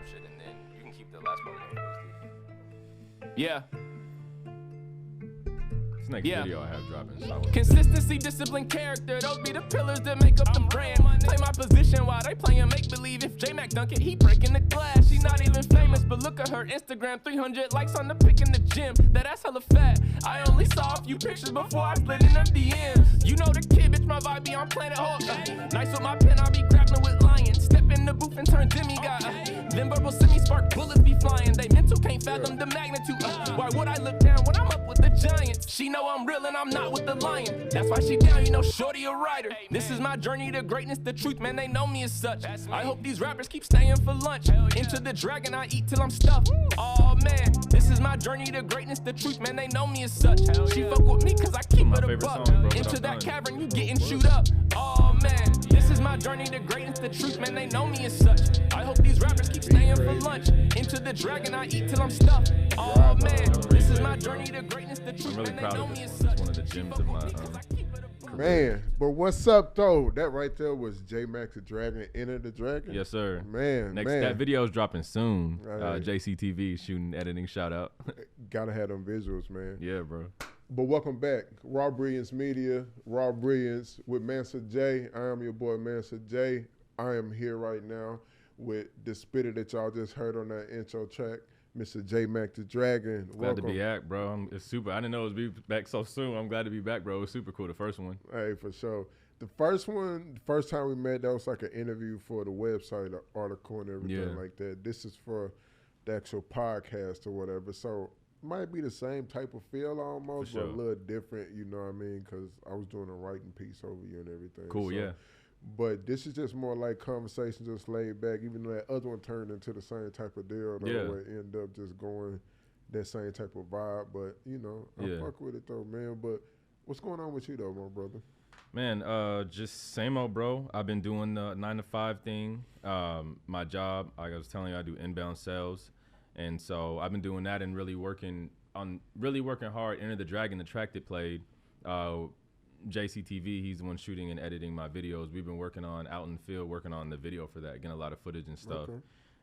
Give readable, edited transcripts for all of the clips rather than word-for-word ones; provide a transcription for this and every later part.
rap shit, and then you can keep the last part of it. Yeah. This next video I have dropping. So Consistency, discipline, character, those be the pillars that make up the brand. Play my position while they playing make-believe. If J-Mac dunk it, he breaking the glass. She not even famous, but look at her Instagram, 300 likes on the pic in the gym. That's hella fat. I only saw a few pictures before I slid in them DMs. You know the kid, bitch, my vibe be on Planet Hulk. Nice with my pen, I be grappling with lions. Step in the booth and turn demigod. Them verbal semi-spark bullets be flying. They mental can't fathom the magnitude. Why would I look down when I'm up with the giants? She know I'm real and I'm not with the lion. That's why she down, you know, shorty a writer. This is my journey to greatness, the truth, man, they know me as such. I hope these rappers keep staying for lunch. Into the dragon, I eat till I'm stuffed. Oh man, this is my journey to greatness, the truth, man, they know me as such. She fuck with me cause I keep it a buck. Into that cavern, you getting chewed up. Oh man, this is my journey to greatness, the truth, man, they know me as such. I hope these rappers keep staying for lunch. Into the dragon, I eat till I'm stuffed. Oh man, this is my journey to greatness, the truth, man, they know me as such. One of the gems of my Man, but what's up though? That right there was J-Max the Dragon, Enter the Dragon. Yes, sir. Man, that video is dropping soon. Right. JCTV shooting, editing, shout out. Gotta have them visuals, man. Yeah, bro. But welcome back, Raw Brilliance Media, Raw Brilliance with Mansa J. I am your boy Mansa J. I am here right now with the spitter that y'all just heard on that intro track, Mr. J-Mac the Dragon. Glad to be back, bro. It's super. I didn't know it was be back so soon. I'm glad to be back, bro. It was super cool, the first one. Hey, for sure. The first time we met, that was like an interview for the website, an article and everything like that. This is for the actual podcast or whatever. So might be the same type of feel almost, but a little different, you know what I mean? Because I was doing a writing piece over you and everything. Cool, so, yeah. But this is just more like conversation, just laid back, even though that other one turned into the same type of deal. Where it ended up just going that same type of vibe. But, you know, I fuck with it though, man. But what's going on with you though, my brother? Man, just same old, bro. I've been doing the 9-to-5 thing. My job, like I was telling you, I do inbound sales. And so I've been doing that and really working hard. Enter the Dragon, the track that played. JCTV, he's the one shooting and editing my videos. We've been working on out in the field, working on the video for that, getting a lot of footage and stuff. Okay.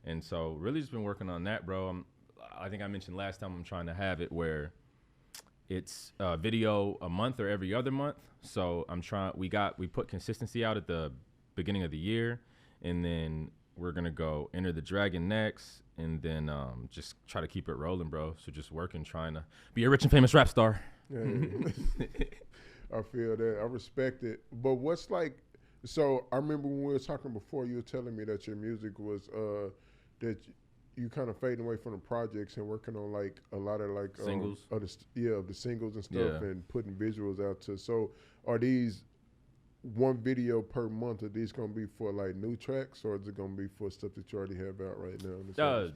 And so really just been working on that, bro. I think I mentioned last time I'm trying to have it where it's video a month or every other month. So I'm trying, we put consistency out at the beginning of the year, and then we're gonna go Enter the Dragon next, and then just try to keep it rolling, bro. So just working, trying to be a rich and famous rap star. Yeah. I feel that. I respect it. But what's like, so I remember when we were talking before, you were telling me that your music was, that you kind of fading away from the projects and working on like a lot of like singles. Of the singles and stuff and putting visuals out to. So are these one video per month? Are these going to be for like new tracks, or is it going to be for stuff that you already have out right now?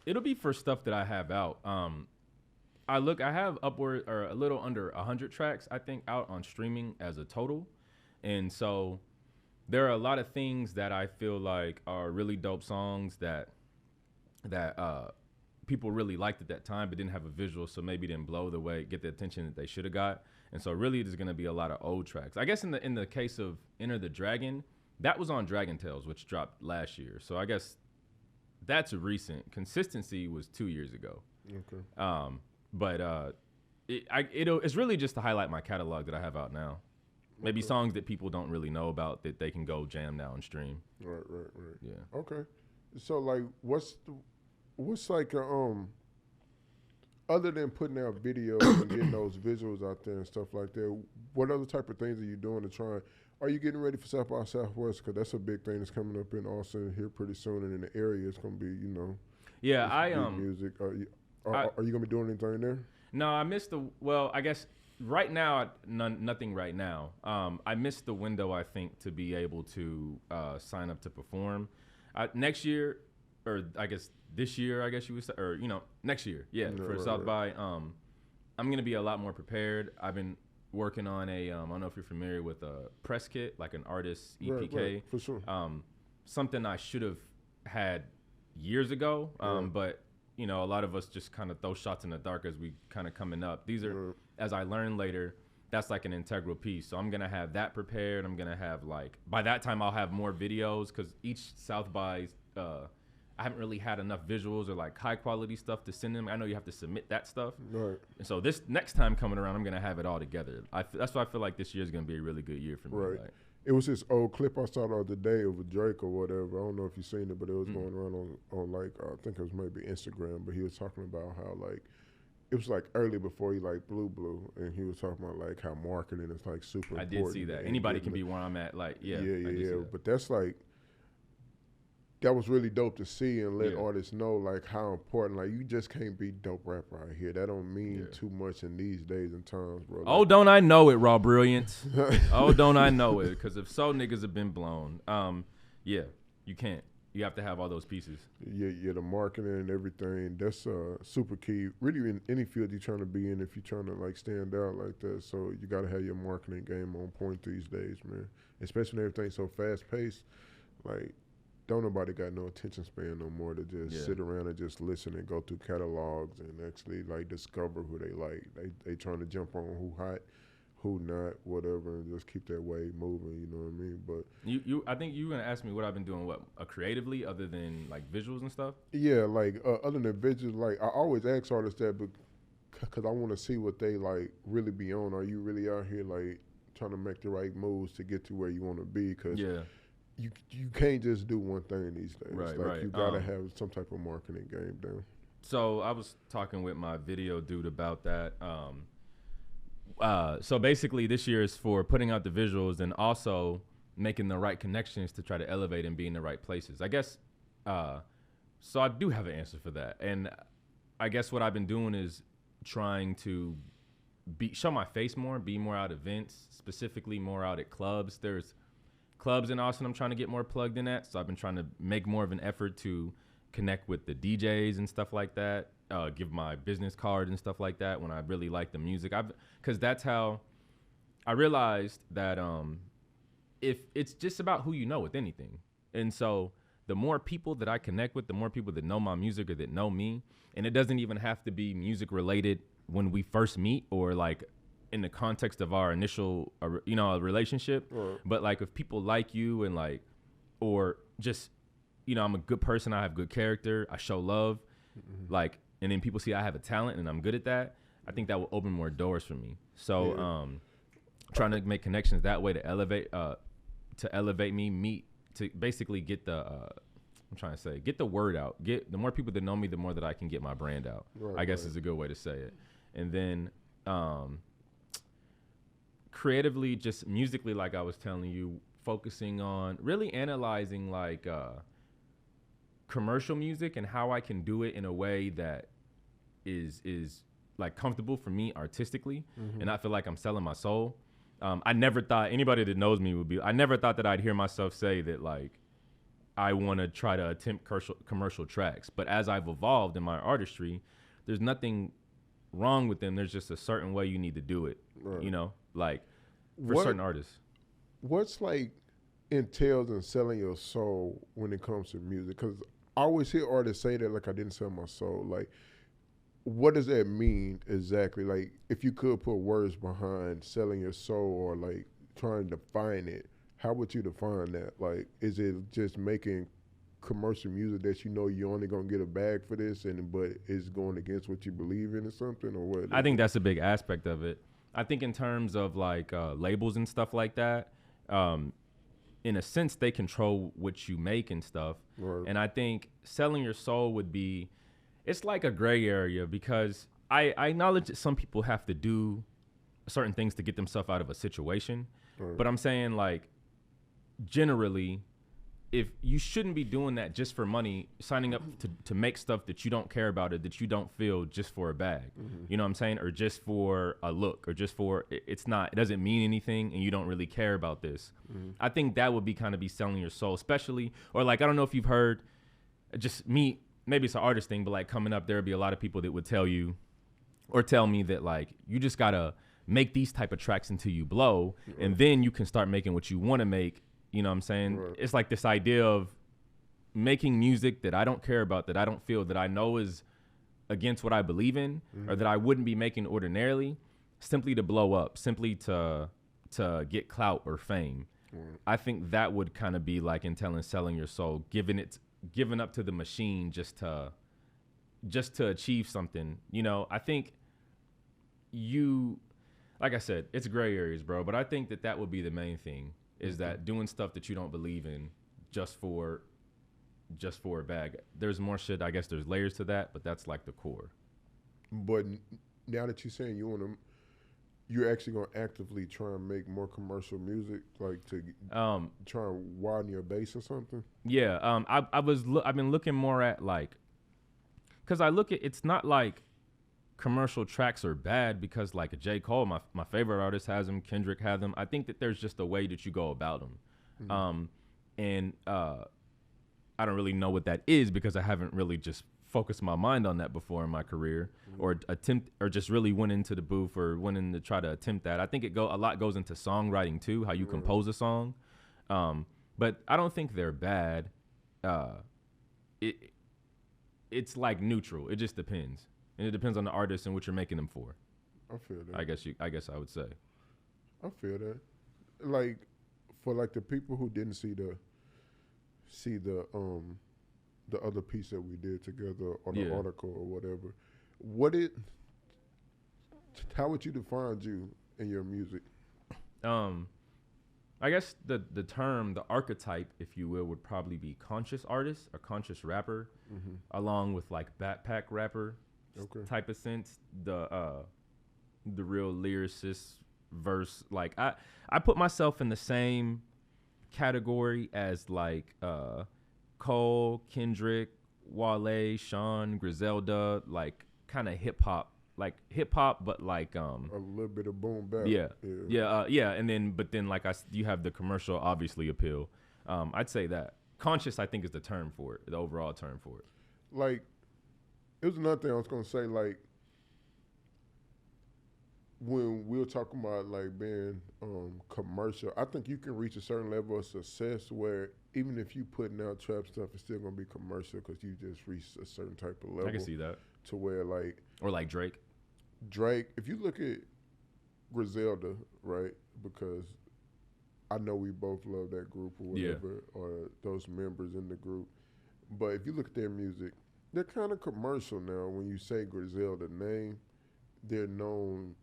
It'll be for stuff that I have out. I have upward or a little under 100 tracks, I think, out on streaming as a total. And so there are a lot of things that I feel like are really dope songs that people really liked at that time, but didn't have a visual, so maybe didn't get the attention that they should have got. And so really there's gonna be a lot of old tracks. I guess in the case of Enter the Dragon, that was on Dragon Tales, which dropped last year. So I guess that's recent. Consistency was 2 years ago. Okay. But it's really just to highlight my catalog that I have out now. Maybe songs that people don't really know about that they can go jam now and stream. Right. Yeah. Okay. So like, what's like other than putting out videos and getting those visuals out there and stuff like that, what other type of things are you doing to try? Are you getting ready for South by Southwest? Because that's a big thing that's coming up in Austin here pretty soon, and in the area it's gonna be, you know. Yeah, music. Are you gonna be doing anything there? No, I missed I guess right now, nothing right now. I missed the window, I think, to be able to sign up to perform. Next year, or I guess this year, I guess you would say, or, you know, next year, for South by, I'm going to be a lot more prepared. I've been working on I don't know if you're familiar with a press kit, like an artist EPK. Right, for sure. Something I should have had years ago, but you know, a lot of us just kind of throw shots in the dark as we kind of coming up. These are, as I learned later, that's like an integral piece. So I'm going to have that prepared. I'm going to have by that time I'll have more videos, because each South by I haven't really had enough visuals or like high quality stuff to send them. I know you have to submit that stuff. Right. And so this next time coming around, I'm going to have it all together. That's why I feel like this year is going to be a really good year for me. Right. Like, it was this old clip I saw the other day of a Drake or whatever. I don't know if you've seen it, but it was going around on like, I think it was maybe Instagram, but he was talking about how like, it was like early before he like blew, and he was talking about like how marketing is like super important. I did see that. Anybody can be where I'm at. Like, yeah. But that's like, that was really dope to see and let artists know like how important. Like you just can't be dope rapper out here. That don't mean too much in these days and times, bro. Like, oh, don't I know it, Raw Brilliance? Oh, don't I know it? Because if so, niggas have been blown. Yeah, you can't. You have to have all those pieces. Yeah, the marketing and everything. That's super key. Really, in any field you're trying to be in, if you're trying to like stand out like that, so you got to have your marketing game on point these days, man. Especially when everything's so fast paced. Like, don't nobody got no attention span no more to just sit around and just listen and go through catalogs and actually like discover who they like. They trying to jump on who hot, who not, whatever, and just keep that wave moving. You know what I mean? But I think you were gonna ask me what I've been doing, creatively, other than like visuals and stuff. Yeah, like other than visuals, like I always ask artists that, because I want to see what they like really be on. Are you really out here like trying to make the right moves to get to where you want to be? Because you can't just do one thing these days. Right. You gotta have some type of marketing game down. So I was talking with my video dude about that. So basically this year is for putting out the visuals and also making the right connections to try to elevate and be in the right places. I guess, so I do have an answer for that. And I guess what I've been doing is trying to show my face more, be more out at events, specifically more out at clubs. There's clubs in Austin I'm trying to get more plugged in at. So I've been trying to make more of an effort to connect with the DJs and stuff like that. Give my business card and stuff like that when I really like the music. Because that's how I realized that if it's just about who you know with anything. And so the more people that I connect with, the more people that know my music or that know me, and it doesn't even have to be music related when we first meet or like in the context of our initial, relationship. Right. But like if people like you and like, or just, I'm a good person, I have good character, I show love, like, and then people see I have a talent and I'm good at that, I think that will open more doors for me. So trying to make connections that way to elevate me, to basically get the, get the word out. Get the more people that know me, the more that I can get my brand out. Right, I guess is a good way to say it. And then creatively, just musically, like I was telling you, focusing on really analyzing like commercial music and how I can do it in a way that is like comfortable for me artistically, and I feel like I'm selling my soul. I never thought anybody that knows me I never thought that I'd hear myself say that like I want to try to attempt commercial tracks. But as I've evolved in my artistry, there's nothing wrong with them. There's just a certain way you need to do it, like for certain artists. What's like entails in selling your soul when it comes to music? Because I always hear artists say that like I didn't sell my soul. Like, what does that mean exactly? Like, if you could put words behind selling your soul or like trying to define it, how would you define that? Like, is it just making commercial music that you're only gonna get a bag for this, but it's going against what you believe in or something, or what? I think that's a big aspect of it. I think in terms of like labels and stuff like that, in a sense they control what you make and stuff. Right. And I think selling your soul would be, it's like a gray area, because I acknowledge that some people have to do certain things to get themselves out of a situation. Right. But I'm saying like generally, if you shouldn't be doing that just for money, signing up to make stuff that you don't care about or that you don't feel just for a bag, you know what I'm saying? Or just for a look, or just for, it doesn't mean anything and you don't really care about this. I think that would be kind of be selling your soul, especially, or like, I don't know if you've heard, just me, maybe it's an artist thing, but like coming up, there would be a lot of people that would tell you or tell me that like, you just gotta make these type of tracks until you blow, and then you can start making what you wanna make. You know what I'm saying? Right. It's like this idea of making music that I don't care about, that I don't feel, that I know is against what I believe in, or that I wouldn't be making ordinarily, simply to blow up, simply to get clout or fame. I think that would kind of be like selling your soul, giving it giving up to the machine just to achieve something. You know, I think like I said, it's gray areas, bro. But I think that would be the main thing, is that doing stuff that you don't believe in just for a bag. There's more shit. I guess there's layers to that, but that's like the core. But now that you're saying you're actually gonna actively try and make more commercial music, like to try and widen your base or something. Yeah. I've been looking more at like, because I look at, it's not like commercial tracks are bad, because like J. Cole, my favorite artist, has them. Kendrick has them. I think that there's just a way that you go about them. And I don't really know what that is, because I haven't really just focused my mind on that before in my career, or just really went into the booth or went in to try to attempt that. I think a lot goes into songwriting too, how you compose a song. But I don't think they're bad. It's like neutral. It just depends. And it depends on the artist and what you're making them for. I feel that. I guess I would say. I feel that. Like, for like the people who didn't see the other piece that we did together, or the article or whatever, how would you define you in your music? I guess the term, the archetype, if you will, would probably be conscious artist or conscious rapper, along with like backpack rapper type of sense. The real lyricist verse. Like I put myself in the same category as like Cole, Kendrick, Wale, Sean, Griselda, like kind of hip hop, but like a little bit of boom bap. But then like you have the commercial obviously appeal. I'd say that conscious, I think, is the term for it, the overall term for it. Like, it was another thing I was gonna say. Like, when we were talking about like being commercial, I think you can reach a certain level of success where even if you putting out trap stuff, it's still gonna be commercial, because you just reached a certain type of level. I can see that. To where like, or like Drake, if you look at Griselda, right? Because I know we both love that group or whatever, or those members in the group. But if you look at their music, they're kind of commercial now. When you say Griselda name, they're known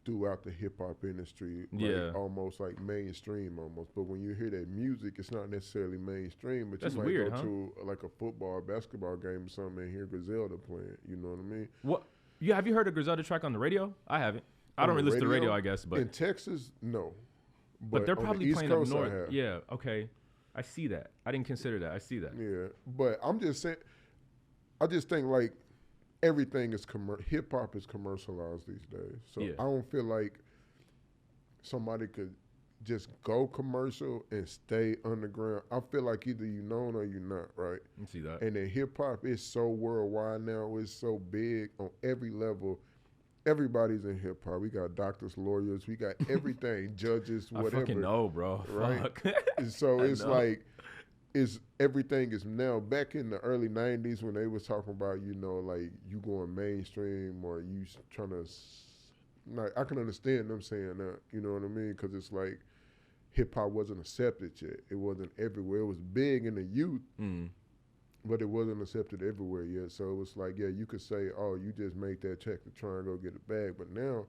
throughout the hip hop industry, like almost like mainstream almost. But when you hear that music, it's not necessarily mainstream. But that's you might weird, go to like a football or basketball game or something and hear Griselda playing. You know what I mean? What? Yeah, have you heard a Griselda track on the radio? I haven't. I don't really listen to the radio, I guess. But in Texas, no. But they're probably the playing Coast, up north. Yeah. Okay. I see that. I didn't consider that. I see that. Yeah, but I'm just saying. I just think like everything is hip hop is commercialized these days. So I don't feel like somebody could just go commercial and stay underground. I feel like either you known or you not, right? You see that. And then hip hop is so worldwide now. It's so big on every level. Everybody's in hip hop. We got doctors, lawyers. We got everything, judges, whatever. I fucking know, bro. Right? Fuck. So it's like, everything is now. Back in the early 90s when they was talking about, you know, like you going mainstream or you trying to, like, I can understand them saying that, you know what I mean? Because it's like hip hop wasn't accepted yet. It wasn't everywhere. It was big in the youth, but it wasn't accepted everywhere yet. So it was like, yeah, you could say, oh, you just make that check to try and go get a bag. But now,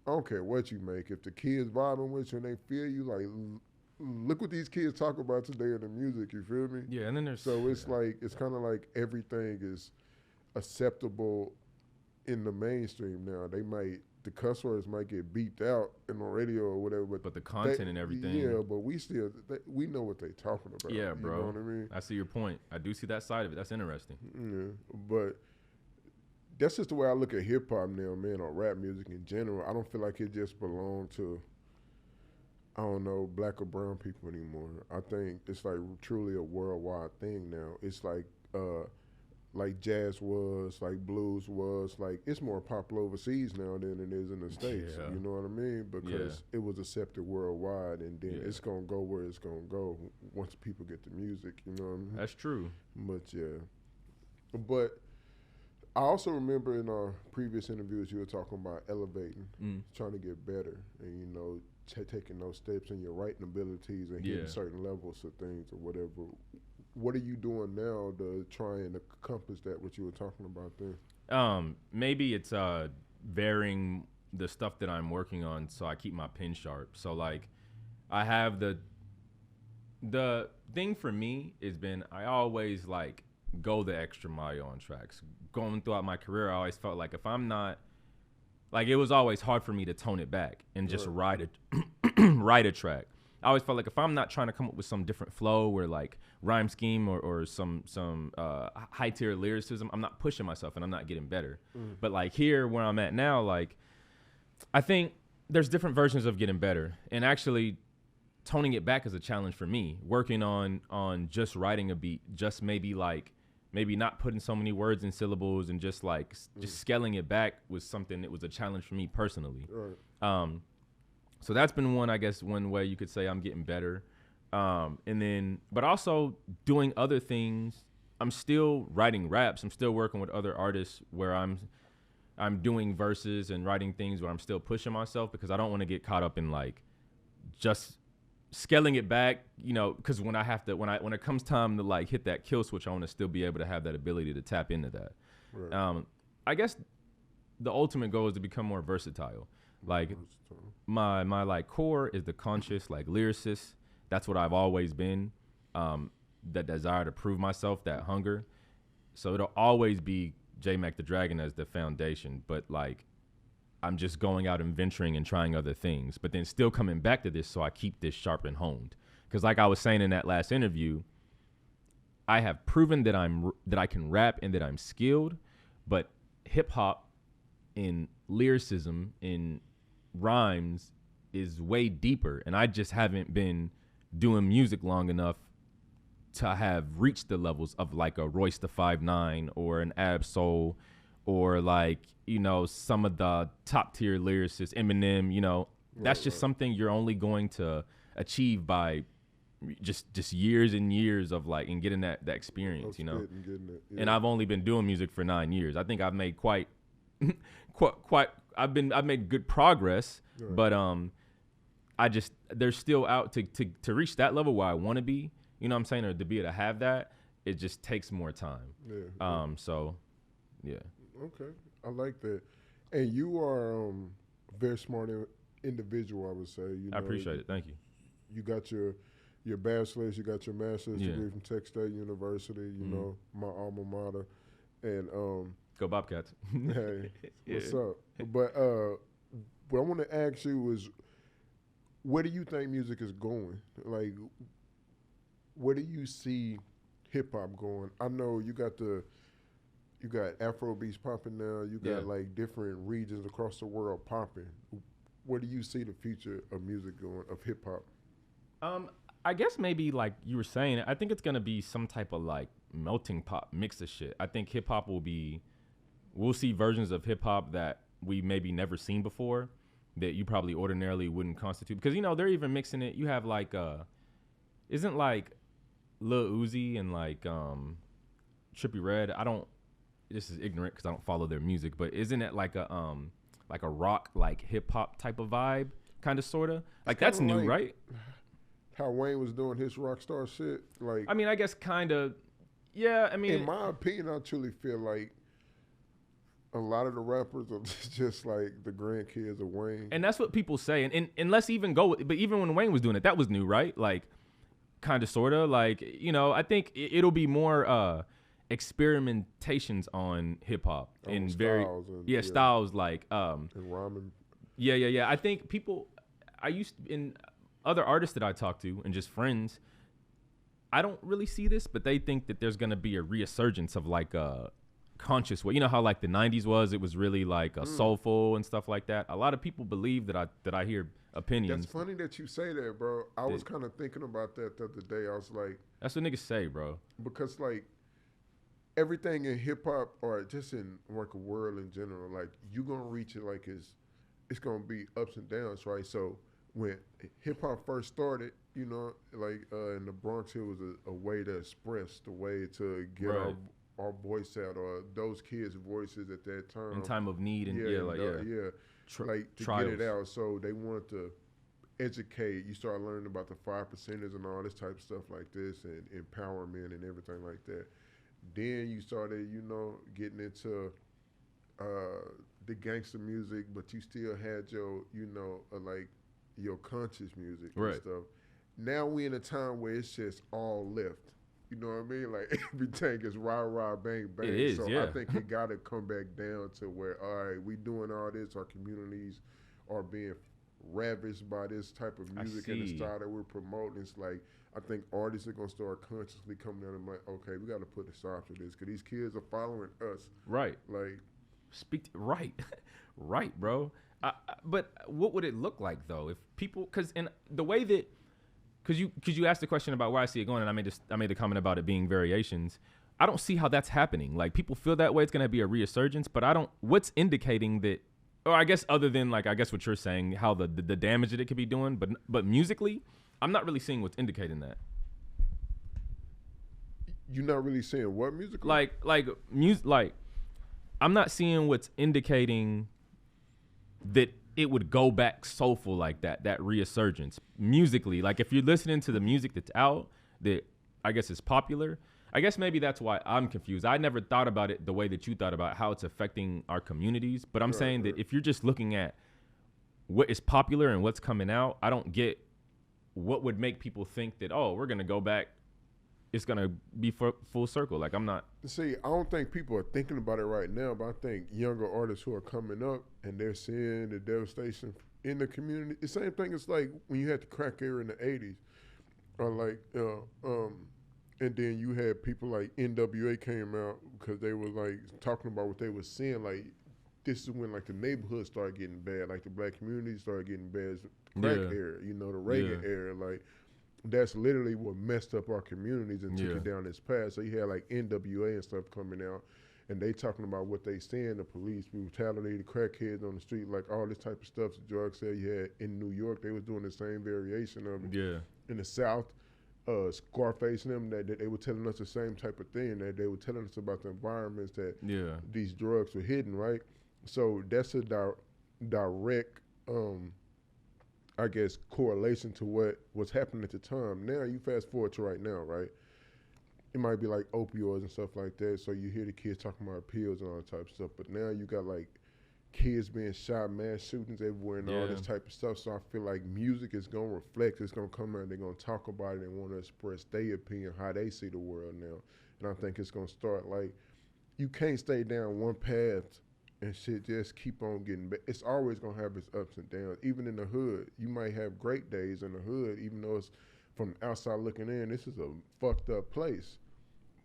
I don't care what you make. If the kids vibing with you and they feel you, like, look what these kids talk about today in the music, you feel me? Yeah, and then there's... So it's like, it's kind of like everything is acceptable in the mainstream now. The cuss words might get beeped out in the radio or whatever. But the content and everything... Yeah, but we know what they talking about. Yeah, bro. You know what I mean? I see your point. I do see that side of it. That's interesting. Yeah, but that's just the way I look at hip-hop now, man, or rap music in general. I don't feel like it just belonged to, I don't know, black or brown people anymore. I think it's like truly a worldwide thing now. It's like jazz was, like blues was, like it's more popular overseas now than it is in the States. Yeah. You know what I mean? Because it was accepted worldwide, and then it's gonna go where it's gonna go once people get the music. You know what I mean? That's true. But I also remember in our previous interviews you were talking about elevating, trying to get better, and you know, taking those steps in your writing abilities and hitting certain levels of things or whatever. what are you doing now to try and accomplish that? What you were talking about there? Maybe it's varying the stuff that I'm working on, so I keep my pen sharp. So like, I have the thing for me has been I always like go the extra mile on tracks. Going throughout my career, I always felt like if I'm not like, it was always hard for me to tone it back and just write a track. I always felt like if I'm not trying to come up with some different flow or like rhyme scheme or some high tier lyricism, I'm not pushing myself and I'm not getting better. But like here where I'm at now, like I think there's different versions of getting better, and actually toning it back is a challenge for me. Working on just writing a beat, just maybe not putting so many words and syllables and just like just scaling it back was something that was a challenge for me personally. So that's been one way you could say I'm getting better. And then, but also doing other things. I'm still writing raps. I'm still working with other artists where I'm doing verses and writing things where I'm still pushing myself, because I don't want to get caught up in like just scaling it back, you know, because when it comes time to like hit that kill switch, I want to still be able to have that ability to tap into that. Right. I guess the ultimate goal is to become more versatile. Like my like core is the conscious like lyricist. That's what I've always been. That desire to prove myself, that hunger. So it'll always be J Mac the Dragon as the foundation, but like I'm just going out and venturing and trying other things, but then still coming back to this so I keep this sharp and honed. Because like I was saying in that last interview, I have proven that I can rap and that I'm skilled, but hip hop in lyricism, in rhymes, is way deeper, and I just haven't been doing music long enough to have reached the levels of like a Royce the 5'9" or an Ab Soul, or like, you know, some of the top tier lyricists, Eminem. You know, that's just something you're only going to achieve by just years and years of like, and getting that experience, you know. And I've only been doing music for 9 years. I think I've made quite I've made good progress, but there's still out to reach that level where I want to be, you know what I'm saying, or to be able to have that, it just takes more time. So yeah. Okay, I like that. And you are a very smart individual, I would say. You know, I appreciate it. Thank you. You got your bachelor's, you got your master's degree from Tech State University. You know, my alma mater, and go Bobcats. Hey, what's up? But what I want to ask you is, where do you think music is going? Like, where do you see hip hop going? I know you got Afro beats popping now. You got like different regions across the world popping. Where do you see the future of music going, of hip hop? I guess maybe like you were saying, I think it's gonna be some type of like melting pot mix of shit. I think hip hop we'll see versions of hip hop that we maybe never seen before, that you probably ordinarily wouldn't constitute, because you know they're even mixing it. You have like isn't like Lil Uzi and like Trippie Redd. This is ignorant because I don't follow their music, but isn't it like a rock, like hip hop type of vibe, kind of, sorta? Like that's new, like, right? How Wayne was doing his rock star shit. Like, I mean, I guess kind of. Yeah, I mean, in my opinion, I truly feel like a lot of the rappers are just like the grandkids of Wayne. And that's what people say. And let's even go with, but even when Wayne was doing it, that was new, right? Like, kind of, sorta. Like, you know, I think it'll be more experimentations on hip hop in very styles like and rhyming. Yeah. I think in other artists that I talk to and just friends, I don't really see this, but they think that there's gonna be a resurgence of like a conscious way. You know how like the 90s was, it was really like a soulful and stuff like that. A lot of people believe that I hear opinions. That's funny that you say that, bro. I was kind of thinking about that the other day. I was like, that's what niggas say, bro. Because like everything in hip hop, or just in like a world in general, like you gonna reach it, like it's gonna be ups and downs, right? So when hip hop first started, you know, like in the Bronx, it was a way to express, the way to get our voice out, or those kids' voices at that time. In time of need and like to trials. get it out. So they wanted to educate. You start learning about the 5%ers and all this type of stuff like this, and empowerment and everything like that. Then you started, getting into the gangster music, but you still had your, like your conscious music and stuff. Now we in a time where it's just all left. You know what I mean? Like everything is rah rah bang bang. It is, so yeah. I think it got to come back down to where, all right, we doing all this. Our communities are being ravished by this type of music and the style that we're promoting. It's like, I think artists are gonna start consciously coming down and like, okay, we got to put a stop to this because these kids are following us. Right. Like, right, right, bro. But what would it look like though if people? Because in the way that. Because you asked the question about where I see it going, and I made the comment about it being variations. I don't see how that's happening. Like, people feel that way. It's going to be a resurgence, but I don't. What's indicating that? Or I guess other than like what you're saying, how the damage that it could be doing, but musically, I'm not really seeing what's indicating that. You're not really seeing what musically? Like music. Like, I'm not seeing what's indicating that it would go back soulful like that resurgence musically. Like if you're listening to the music that's out that I guess is popular, I guess maybe that's why I'm confused. I never thought about it the way that you thought about how it's affecting our communities. But I'm saying that if you're just looking at what is popular and what's coming out, I don't get what would make people think that, oh, we're going to go back. It's going to be full circle. Like I'm not. See, I don't think people are thinking about it right now, but I think younger artists who are coming up and they're seeing the devastation in the community. The same thing as like when you had the crack era in the 80s, or like, and then you had people like NWA came out because they were like talking about what they were seeing. Like this is when like the neighborhood started getting bad, like the black community started getting bad. Crack era, the Reagan era, like. That's literally what messed up our communities and took it down this path. So you had like NWA and stuff coming out, and they talking about what they seeing, the police brutality, the crackheads on the street, like all this type of stuff. The drug sale you had in New York, they was doing the same variation of it. Yeah. In the South, Scarface and them, that they were telling us the same type of thing. That they were telling us about the environments that these drugs were hidden, right? So that's a direct I guess, correlation to what was happening at the time. Now, you fast forward to right now, right? It might be like opioids and stuff like that. So you hear the kids talking about pills and all that type of stuff. But now you got like kids being shot, mass shootings everywhere and all this type of stuff. So I feel like music is going to reflect. It's going to come out and they're going to talk about it and want to express their opinion, how they see the world now. And I think it's going to start like, you can't stay down one path and shit just keep on getting better. It's always going to have its ups and downs. Even in the hood, you might have great days in the hood, even though it's from the outside looking in, this is a fucked up place.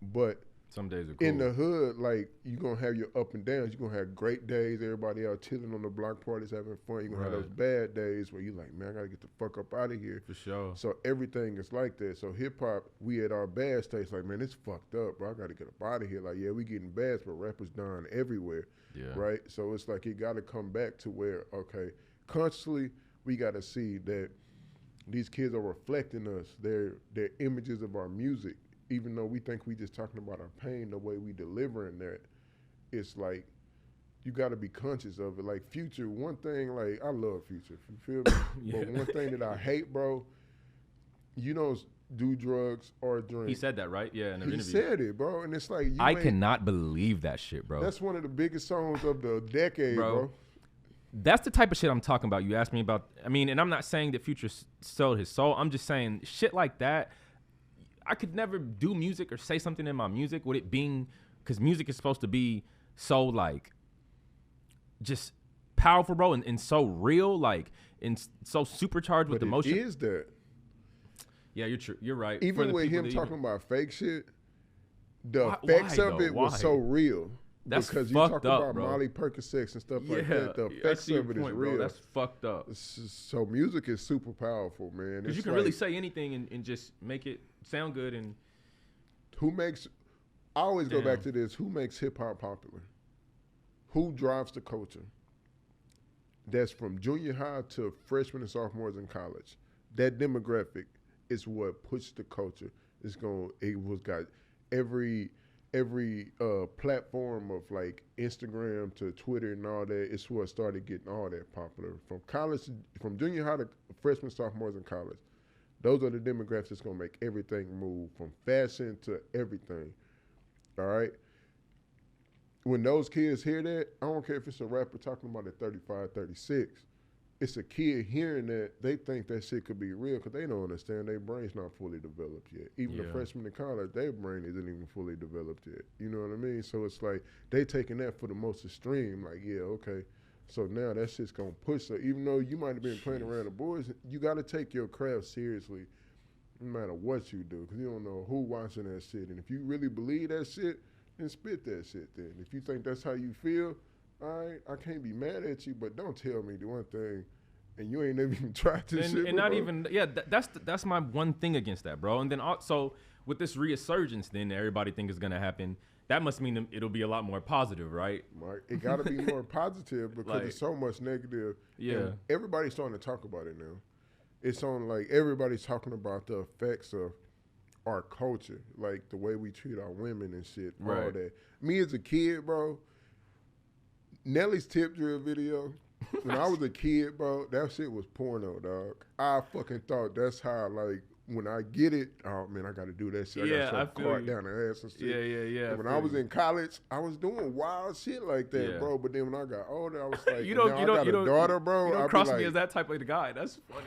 But some days are cool. In the hood, like, you're going to have your up and downs. You're going to have great days, everybody out chilling on the block parties, having fun. You're going to have those bad days where you're like, man, I got to get the fuck up out of here. For sure. So everything is like that. So hip-hop, we at our bad states, like, man, it's fucked up, bro. I got to get up out of here. Like, yeah, we getting bad, but rappers dying everywhere. Yeah. Right? So it's like you got to come back to where, okay, consciously we got to see that these kids are reflecting us. They're images of our music. Even though we think we just talking about our pain, the way we delivering that, it's like you got to be conscious of it. Like Future, one thing, like I love Future, you feel me? But one thing that I hate, bro, you don't do drugs or drink. He said that, right? Yeah, in an interview. He said it, bro, and it's like I cannot believe that shit, bro. That's one of the biggest songs of the decade, bro. That's the type of shit I'm talking about. You asked me about, I mean, and I'm not saying that Future sold his soul. I'm just saying shit like that. I could never do music or say something in my music with it being, because music is supposed to be so like just powerful, bro, and so real, like, and so supercharged with emotion. It is that. Yeah, you're true. You're right. Even with him talking about fake shit, the effects of it was so real. That's because fucked you talking up, about bro. Molly Percocet and stuff like that. The effects of it is real. Bro. That's fucked up. So music is super powerful, man. Because you can really say anything and just make it sound good. And who makes? I always go back to this: who makes hip hop popular? Who drives the culture? That's from junior high to freshmen and sophomores in college. That demographic is what pushes the culture. It was got every every platform of like Instagram to Twitter and all that, it's what started getting all that popular. From college, from junior high to freshmen, sophomores in college, those are the demographics that's gonna make everything move, from fashion to everything. All right. When those kids hear that, I don't care if it's a rapper talking about at 35, 36. It's a kid hearing that, they think that shit could be real because they don't understand their brain's not fully developed yet. Even the freshmen in college, their brain isn't even fully developed yet. You know what I mean? So it's like they taking that for the most extreme. Like, yeah, okay. So now that shit's gonna push. So even though you might have been playing around the boys, you got to take your craft seriously, no matter what you do, because you don't know who watching that shit. And if you really believe that shit, then spit that shit. Then if you think that's how you feel, all right, I can't be mad at you, but don't tell me the one thing, and you ain't never even tried this shit. And not even, that's my one thing against that, bro. And then also with this resurgence, then everybody think is gonna happen. That must mean it'll be a lot more positive, right? Right. It got to be more positive because like, there's so much negative. Yeah. And everybody's starting to talk about it now. It's on like everybody's talking about the effects of our culture, like the way we treat our women and shit, right. all that. Me as a kid, bro, Nelly's tip drill video, when I was a kid, bro, that shit was porno, dog. I fucking thought that's how, like, when I get it, oh man, I got to do that shit. I got to cart down the ass and shit. Yeah. And when I was in college, I was doing wild shit like that, bro. But then when I got older, I was like, you got a daughter, bro. You don't cross me as that type of guy. That's funny.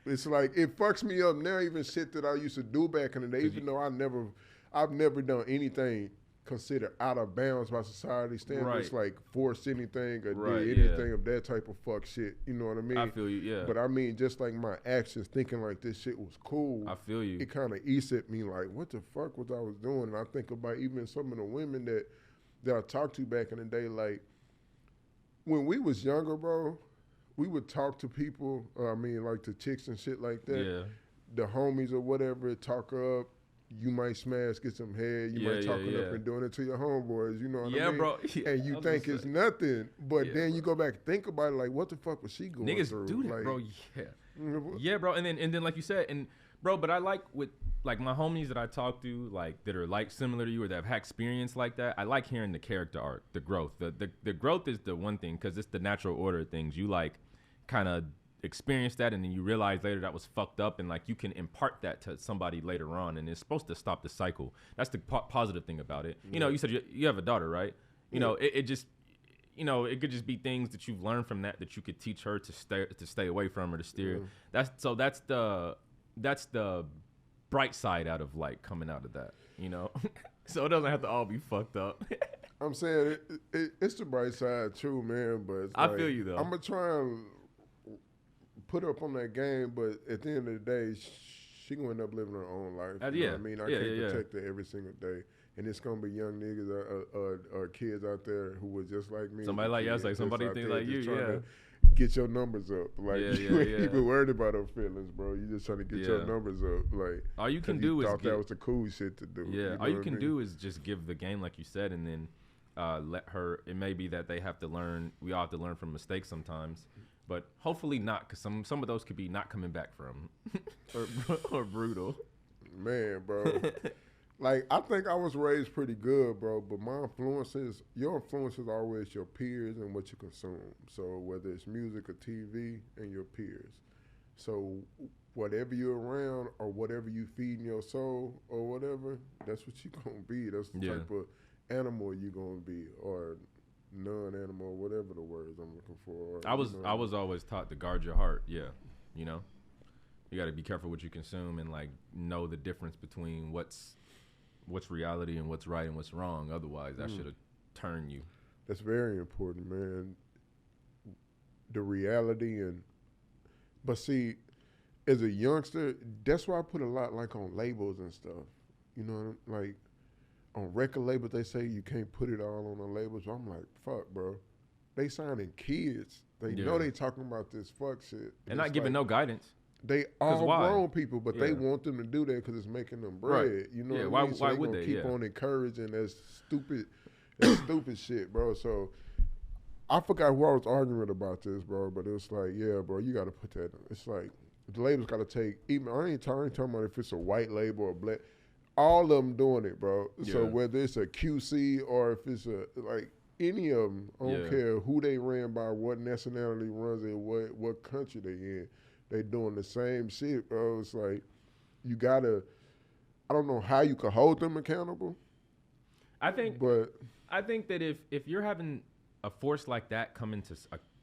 It's like it fucks me up now. Even shit that I used to do back in the day, even though I've never done anything considered out of bounds by society standards, like forced anything or did anything of that type of fuck shit. You know what I mean? I feel you, yeah. But I mean, just like my actions, thinking like this shit was cool. I feel you. It kind of eats at me like, what the fuck was I was doing? And I think about even some of the women that I talked to back in the day, like when we was younger, bro. We would talk to people, like to chicks and shit like that. Yeah. The homies or whatever, talk up. You might smash, get some head. You might talk up and doing it to your homeboys. You know what I mean? Yeah, bro. And you think it's nothing. But then you go back and think about it, like, what the fuck was she going through? Niggas do that, like, bro. Yeah. Yeah, bro. And then like you said, and bro, but I like with like my homies that I talk to, like that are like similar to you or that have had experience like that. I like hearing the character arc, the growth. The growth is the one thing because it's the natural order of things. You like kind of experience that and then you realize later that was fucked up and like you can impart that to somebody later on and it's supposed to stop the cycle. That's the positive thing about it. You know, you said you have a daughter, right? You know, it just, you know, it could just be things that you've learned from that you could teach her to stay away from or to steer. That's the bright side out of like coming out of that, you know? So it doesn't have to all be fucked up. I'm saying it's the bright side too, man, but it's I feel you though. I'm gonna try and put her up on that game, but at the end of the day, she gonna end up living her own life. You know what I mean? I can't protect her every single day. And it's gonna be young niggas or kids out there who was just like me. Somebody like us, like somebody think like you, get your numbers up. Like you ain't even worried about her feelings, bro. You just trying to get your numbers up. Like all you can do is thought that was the cool shit to do. Yeah, you know all you can do is just give the game like you said, and then let her. It may be that they have to learn. We all have to learn from mistakes sometimes. But hopefully not, because some of those could be not coming back from or brutal. Man, bro. Like, I think I was raised pretty good, bro, but your influences are always your peers and what you consume. So whether it's music or TV and your peers. So whatever you're around or whatever you feed in your soul or whatever, that's what you're going to be. That's the type of animal you're going to be or non-animal, whatever the words I'm looking for. I was always taught to guard your heart. Yeah, you know, you got to be careful what you consume and like know the difference between what's reality and what's right and what's wrong. Otherwise, that should have turned you. That's very important, man. The reality but see, as a youngster, that's why I put a lot like on labels and stuff. You know, like. On record labels, they say you can't put it all on the labels. I'm like, fuck, bro. They signing kids. They know they talking about this fuck shit. They're not giving no guidance. They all grown people, but they want them to do that because it's making them bread. Right. You know what I mean? Why would they? Keep on encouraging that stupid shit, bro. So I forgot who I was arguing about this, bro. But it was like, yeah, bro, you got to put that. It's like the labels got to take. Even I ain't talking about if it's a white label or black. all of them doing it, bro. Yeah. So whether it's a QC or if it's like any of them, I don't care who they ran by, what nationality runs it, what country they in, they doing the same shit, bro. It's like you gotta. I don't know how you could hold them accountable. I think that if you're having a force like that come into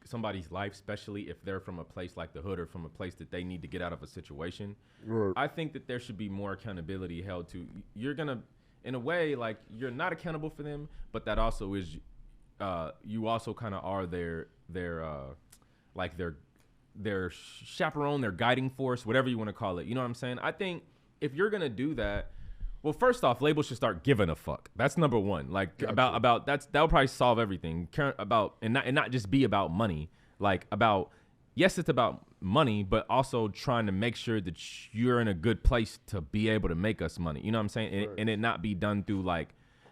somebody's life, especially if they're from a place like the hood or from a place that they need to get out of a situation, right. I think that there should be more accountability held to. You're gonna, in a way, like you're not accountable for them, but that also is, you also kind of are their chaperone, their guiding force, whatever you want to call it. You know what I'm saying? I think if you're gonna do that, well, first off, labels should start giving a fuck. That's number one. Like about that'll probably solve everything. And not just be about money. Like about, yes, it's about money, but also trying to make sure that you're in a good place to be able to make us money. You know what I'm saying? Right. And it not be done through like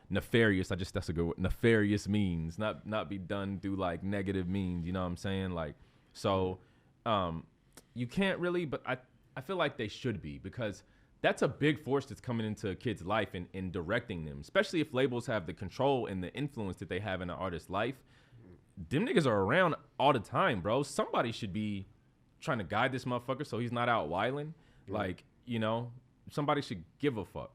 nefarious. That's a good word. Nefarious means. Not be done through like negative means. You know what I'm saying? Like so, you can't really. But I feel like they should be, because that's a big force that's coming into a kid's life and directing them, especially if labels have the control and the influence that they have in an artist's life. Them niggas are around all the time, bro. Somebody should be trying to guide this motherfucker so he's not out wilding. Like, you know, somebody should give a fuck.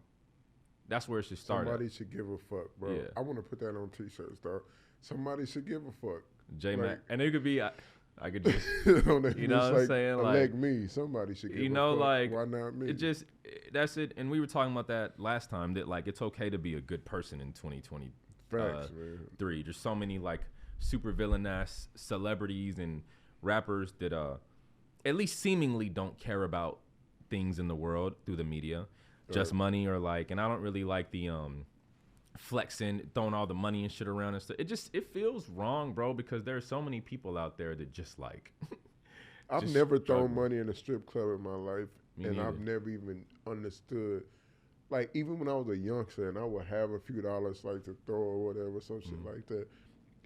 That's where it should start. Somebody should give a fuck, bro. Yeah. I want to put that on t-shirts, dog. Somebody should give a fuck. J-Mac. Like, and it could be... I could just, you know what I'm saying? Like me, somebody should give a fuck. Like, why not me? That's it. And we were talking about that last time, that like, it's okay to be a good person in 2023. There's so many like super villain-ass celebrities and rappers that at least seemingly don't care about things in the world through the media, just money, or like, and I don't really like the flexing, throwing all the money and shit around and stuff. It feels wrong, bro, because there are so many people out there that just like I've never thrown money in a strip club in my life. Me and neither. I've never even understood, like, even when I was a youngster and I would have a few dollars like to throw or whatever, some shit like that,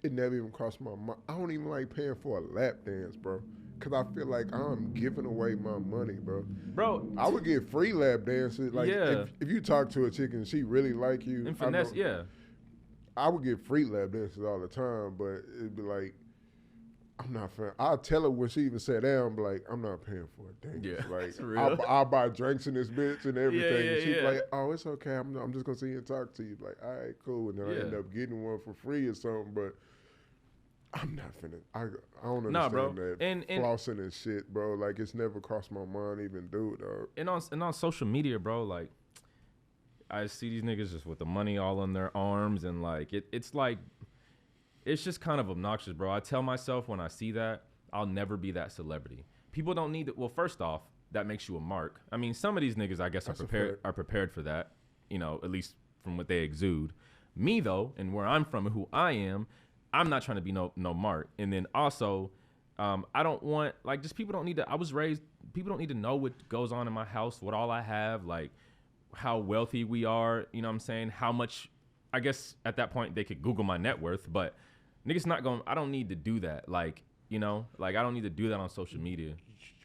it never even crossed my mind. I don't even like paying for a lap dance, bro, because I feel like I'm giving away my money, bro. I would get free lap dances. Like, if you talk to a chick and she really like you, and finesse, I would get free lap dances all the time, but it'd be like, I'm not fan. I'll tell her when she even sat down, be like, I'm not paying for a dance. Yeah, like, that's real. I'll buy drinks in this bitch and everything. And she's yeah. like, oh, it's okay. I'm just gonna see you and talk to you. Like, all right, cool. And then I end up getting one for free or something. But I'm not finna. I don't understand that and flossing and shit, bro. Like, it's never crossed my mind even do it, dog. And on social media, bro, like, I see these niggas just with the money all on their arms, and like it's like, it's just kind of obnoxious, bro. I tell myself when I see that, I'll never be that celebrity. People don't need it. Well, first off, that makes you a mark. I mean, some of these niggas, I guess, are prepared for that, you know, at least from what they exude. Me, though, and where I'm from and who I am, I'm not trying to be no mark. And then also, I don't want, like, just people don't need to, I was raised, people don't need to know what goes on in my house, what all I have, like, how wealthy we are, you know what I'm saying? How much, I guess at that point they could Google my net worth, but niggas not going, I don't need to do that. Like, you know, like, I don't need to do that on social media.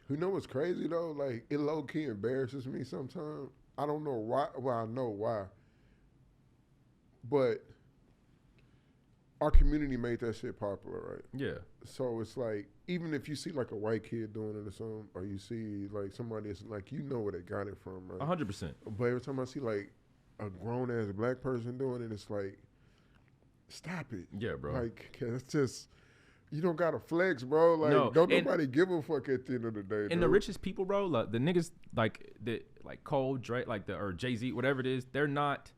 You know what's crazy, though? Like, it low-key embarrasses me sometimes. I don't know why. Well, I know why. But our community made that shit popular, right? Yeah. So it's like, even if you see, like, a white kid doing it or something, or you see, like, somebody that's, like, you know where they got it from, right? 100%. But every time I see, like, a grown-ass black person doing it, it's like, stop it. Yeah, bro. Like, it's just, you don't got to flex, bro. Like, don't nobody give a fuck at the end of the day, And the richest people, bro, like, the niggas, like Cole, Drake, like, or Jay-Z, whatever it is, they're not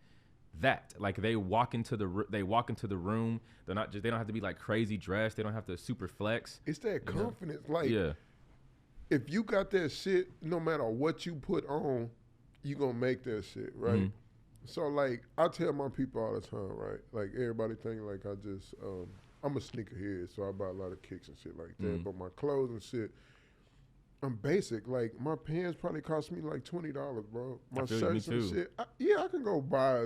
that. Like, they walk into the room. They're not just, they don't have to be, like, crazy dressed. They don't have to super flex. It's that confidence. Like, yeah. If you got that shit, no matter what you put on, you gonna make that shit, right? Mm-hmm. So, like, I tell my people all the time, right? Like, everybody think, like, I just, I'm a sneakerhead, so I buy a lot of kicks and shit like that. Mm-hmm. But my clothes and shit, I'm basic. Like, my pants probably cost me, like, $20, bro. My shirts and shit. I can go buy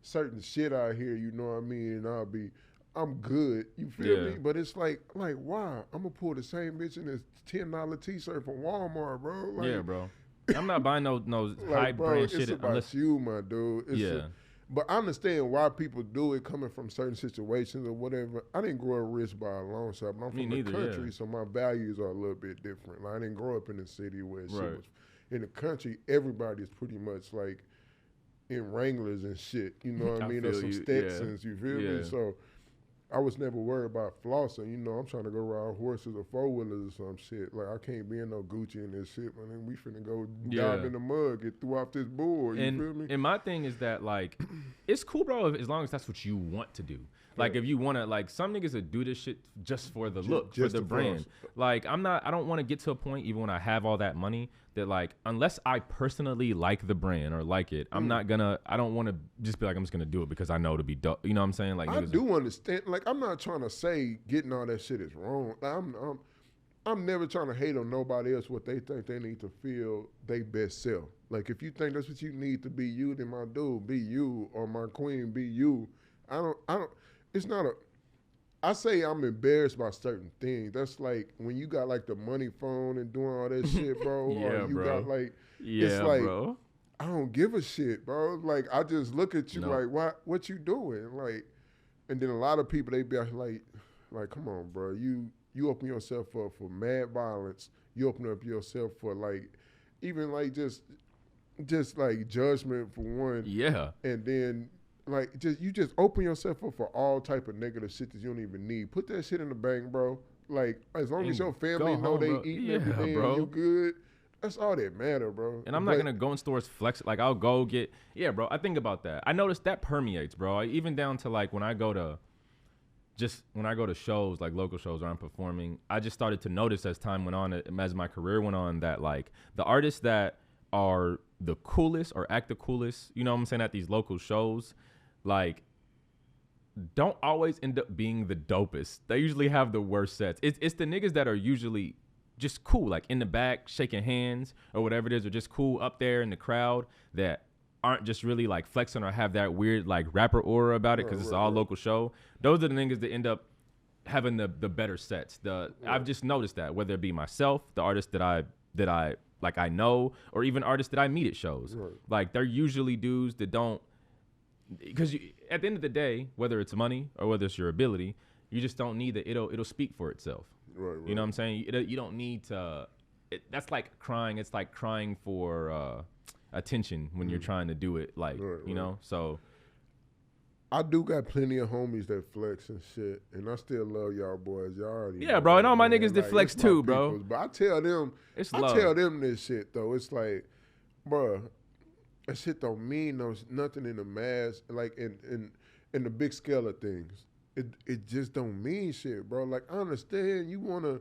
certain shit out here, you know what I mean? And I'm good. You feel me? But it's like, why? I'm going to pull the same bitch in this $10 t-shirt from Walmart, bro. Like, yeah, bro. I'm not buying no like, high bro, brand it's shit about unless you, my dude. But I understand why people do it coming from certain situations or whatever. I didn't grow up rich by a long shot, but I'm from the country, so my values are a little bit different. Like, I didn't grow up in the city where shit was. In the country, everybody's pretty much like in Wranglers and shit. You know what I mean? Or some Stetsons, you feel me? So I was never worried about flossing. You know, I'm trying to go ride horses or four-wheelers or some shit. Like, I can't be in no Gucci and this shit, man. We finna go dive in the mud, get threw off this bull. You feel me? And my thing is that, like, it's cool, bro, as long as that's what you want to do. Like, if you want to, like, some niggas that do this shit just for the look, for the brand. Like, I don't want to get to a point, even when I have all that money, that, like, unless I personally like the brand or like it, I don't want to just be like, I'm just going to do it because I know to be dope. You know what I'm saying? Like, I do understand. Like, I'm not trying to say getting all that shit is wrong. I'm never trying to hate on nobody else what they think they need to feel they best self. Like, if you think that's what you need to be you, then my dude, be you, or my queen, be you. It's not I say I'm embarrassed by certain things. That's like when you got like the money phone and doing all that shit, bro. Or you got like, it's like, bro, I don't give a shit, bro. Like, I just look at you like, what you doing? Like, and then a lot of people, they be like, come on, bro. You open yourself up for mad violence. You open up yourself for like, even like just like judgment for one. Yeah. And then like you just open yourself up for all type of negative shit that you don't even need. Put that shit in the bank, bro. Like, as long as your family know they eating every day and you good, that's all that matter, bro. And I'm not gonna go in stores flex. Like, I'll go get bro. I think about that. I noticed that permeates, bro. Even down to like when I go to shows, like local shows where I'm performing, I just started to notice as time went on, as my career went on, that like the artists that are the coolest or act the coolest, you know what I'm saying, at these local shows, like, don't always end up being the dopest. They usually have the worst sets. It's the niggas that are usually just cool, like in the back, shaking hands or whatever it is, or just cool up there in the crowd, that aren't just really like flexing or have that weird like rapper aura about it because it's all local show. Those are the niggas that end up having the better sets. I've just noticed that, whether it be myself, the artists that I like I know, or even artists that I meet at shows. Like, they're usually dudes that don't, because at the end of the day, whether it's money or whether it's your ability, you just don't need that. It'll speak for itself. You know what I'm saying? You don't need to. That's like crying. It's like crying for attention when you're trying to do it. Like, you know. So I do got plenty of homies that flex and shit, and I still love y'all boys. Y'all already know, bro. And all my niggas that flex too, bro. But I tell them, tell them this shit though. It's like, bro, that shit don't mean nothing in the mass, like in the big scale of things. It just don't mean shit, bro. Like, I understand you wanna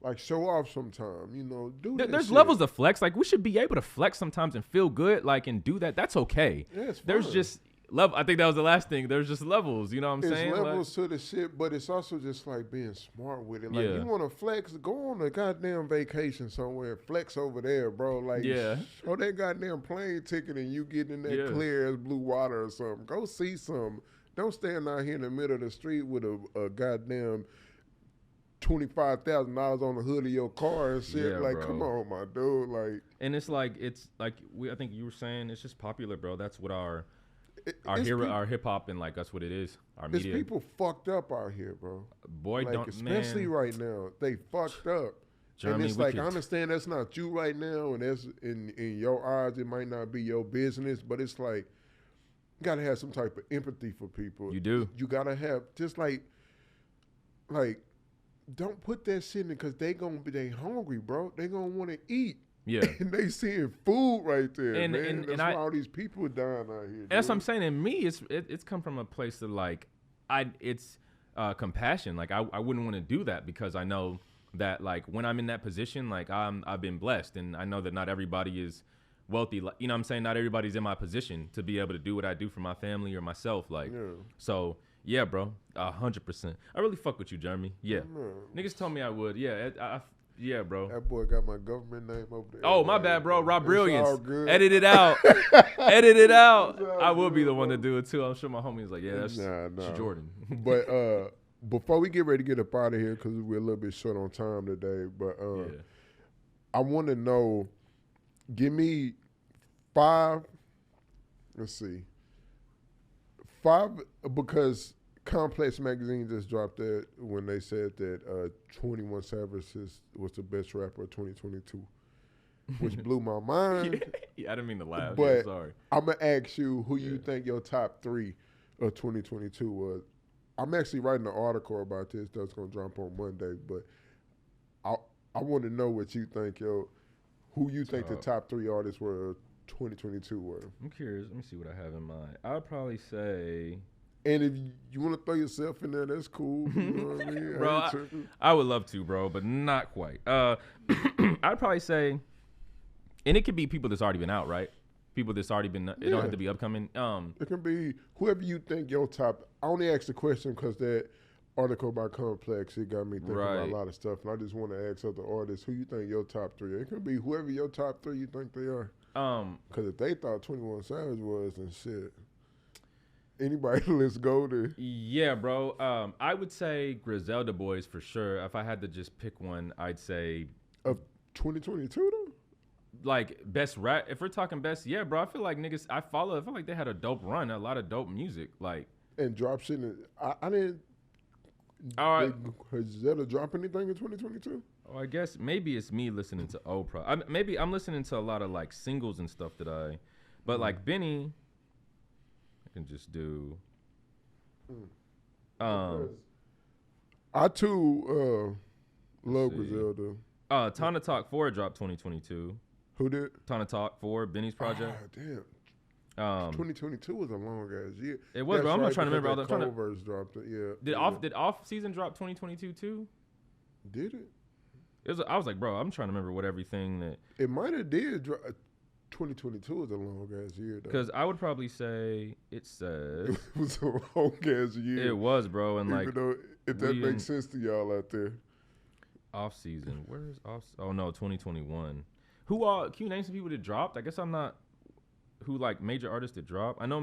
like show off sometime, you know, do that. There's shit. levels of flex. Like, we should be able to flex sometimes and feel good, like, and do that. That's okay. Yeah, it's fine. There's just level. I think that was the last thing. There's just levels. You know what I'm saying? It's levels to the shit, but it's also just like being smart with it. Like, you want to flex, go on a goddamn vacation somewhere, flex over there, bro. Like, show that goddamn plane ticket and you get in that clear as blue water or something. Go see something. Don't stand out here in the middle of the street with a goddamn $25,000 on the hood of your car and shit. Like, bro, come on, my dude. Like, and it's like I think you were saying it's just popular, bro. That's what our hip hop, and like that's what it is. Our media. There's people fucked up out here, bro. Boy, like, especially right now, they fucked up. Germany, and it's like, I understand that's not you right now, and that's in your eyes, it might not be your business, but it's like, you gotta have some type of empathy for people. You do. You gotta have, just like don't put that shit in, because they hungry, bro. They gonna want to eat. Yeah. And they seeing food right there, man. And that's why all these people are dying out here. That's what I'm saying. And me, it's come from a place of like, it's compassion. Like, I wouldn't want to do that, because I know that, like, when I'm in that position, like, I've been blessed, and I know that not everybody is wealthy. You know what I'm saying? Not everybody's in my position to be able to do what I do for my family or myself. Like, so yeah, bro, 100%. I really fuck with you, Jeremy. Yeah. Niggas told me I would. Yeah, yeah, bro. That boy got my government name over there. Oh, my bad, bro. Raw Brilliance. Edit it out. Edit it out. I will be the one to do it, too. I'm sure my homie's like, yeah, that's Jordan. But before we get ready to get up out of here, because we're a little bit short on time today, but I want to know, Give me 5. Let's see. 5 because Complex Magazine just dropped that when they said that 21 Savage was the best rapper of 2022, which blew my mind. Yeah, I didn't mean to laugh. But yeah, sorry. I'm going to ask you who you think your top 3 of 2022 was. I'm actually writing an article about this that's going to drop on Monday, but I want to know what you think, who you think the top 3 artists were 2022 were. I'm curious. Let me see what I have in mind. I'd probably say... And if you want to throw yourself in there, that's cool. You know what I mean? Bro, I would love to, bro, but not quite. I'd probably say... And it could be people that's already been out, right? People that's already been... It don't have to be upcoming. It can be whoever you think your top... I only asked the question because that article by Complex, it got me thinking about a lot of stuff. And I just want to ask other artists, who you think your top 3 are? It can be whoever your top 3 you think they are. Because if they thought 21 Savage was, then shit. Anybody, let's go there. Yeah, bro. I would say Griselda Boys for sure. If I had to just pick one, I'd say... Of 2022, though? Like, best rap. If we're talking best, yeah, bro. I feel like niggas I feel like they had a dope run, a lot of dope music. Like... And drop shit. I didn't... All right. Has Zeta drop anything in 2022? Oh, I guess maybe it's me listening to Oprah. Maybe I'm listening to a lot of like singles and stuff but like Benny, I can just do. I too love Griselda. Tana Talk 4 dropped 2022. Who did? Tana Talk 4, Benny's project. Damn. 2022 was a long ass year. It was, bro. I'm not trying to remember all the covers dropped it. Yeah. Did off season drop 2022 too? Did it? I was like, bro, I'm trying to remember what everything that. It might have did. 2022 was a long ass year though. Because I would probably say it says it was a long ass year. It was, bro, and even though if that makes sense to y'all out there. Off season, where is off? Oh no, 2021. Who all? Can you name some people that dropped? I guess I'm not. Who like major artists that drop? I know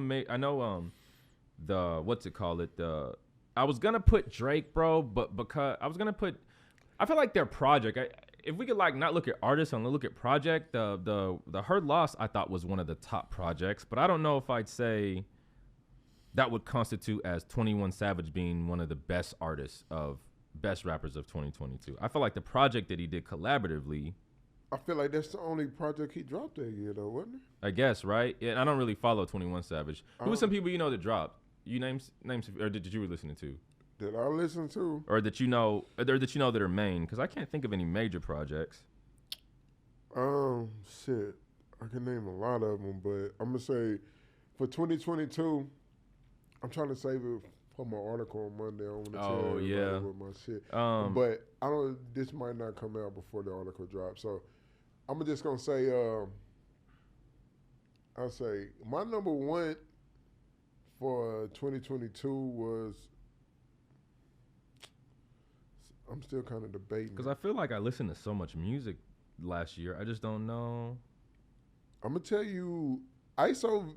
the what's it called? I was gonna put Drake, bro, but because I feel like their project. If we could like not look at artists and look at project, the Heard Loss I thought was one of the top projects, but I don't know if I'd say that would constitute as 21 Savage being one of the best artists of best rappers of 2022. I feel like the project that he did collaboratively. I feel like that's the only project he dropped that year, though, wasn't it? I guess, right? Yeah, and I don't really follow 21 Savage. Who are some people you know that dropped? You names, or did you were listening to? Did I listen to? Or that you know that are main? Because I can't think of any major projects. Shit, I can name a lot of them, but I'm gonna say for 2022, I'm trying to save it for my article on Monday. I want to tell everybody what my shit. But I don't. This might not come out before the article drops, so I'm just gonna say. I'll say my number one for 2022 was. I'm still kind of debating. Because I feel like I listened to so much music last year. I just don't know. I'm going to tell you, ISO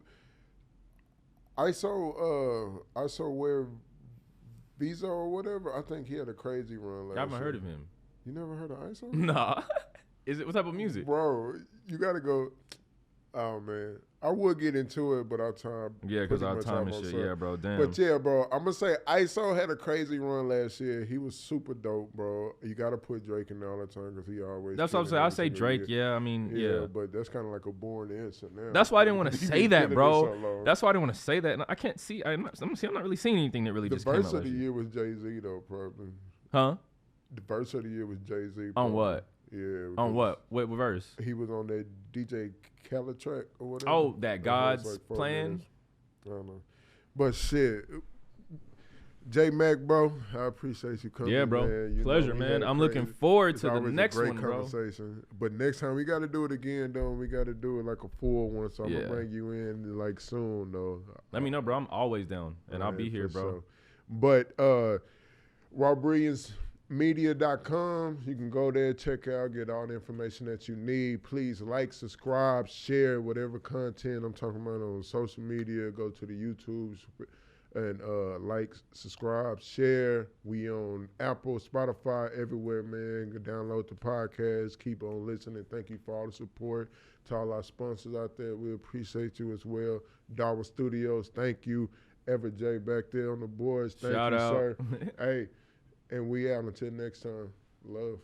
where Visa or whatever, I think he had a crazy run last year. I haven't heard of him. You never heard of ISO? Nah. What type of music? Bro, you got to go. Oh, man. I would get into it, but our time. Yeah, because our time and shit. Yeah, bro. Damn. But yeah, bro, I'm going to say ISO had a crazy run last year. He was super dope, bro. You got to put Drake in there all the time because he always. That's what I'm saying. I say Drake, yeah. I mean, yeah. But that's kind of like a boring answer now. That's why I didn't want to say that, bro. That's why I didn't want to say that. And I can't see. I'm not really seeing anything that really just came out. The verse of the year was Jay-Z, though, probably. Huh? The verse of the year was Jay-Z. On what? Yeah. On what? What verse? He was on that DJ Khaled track or whatever. Oh, that God's like Plan? I don't know. But shit. J Mac, bro, I appreciate you coming. Yeah, bro. Man. Pleasure, man. I'm looking forward to the next one, bro. But next time we got to do it again, though. We got to do it like a full one. So I'm going to bring you in like soon, though. Let me know, bro. I'm always down. And I'll be here, bro. Sure. But Raw Brilliance Media.com. You can go there, check out, get all the information that you need. Please like, subscribe, share whatever content I'm talking about on social media. Go to the YouTubes. And like, subscribe, share. We on Apple, Spotify, everywhere, man. Go download the podcast. Keep on listening. Thank you for all the support. To all our sponsors out there, we appreciate you as well. Darwin Studios, thank you. Ever J back there on the boards, thank Shout you, out. sir. Hey, and we out until next time. Love.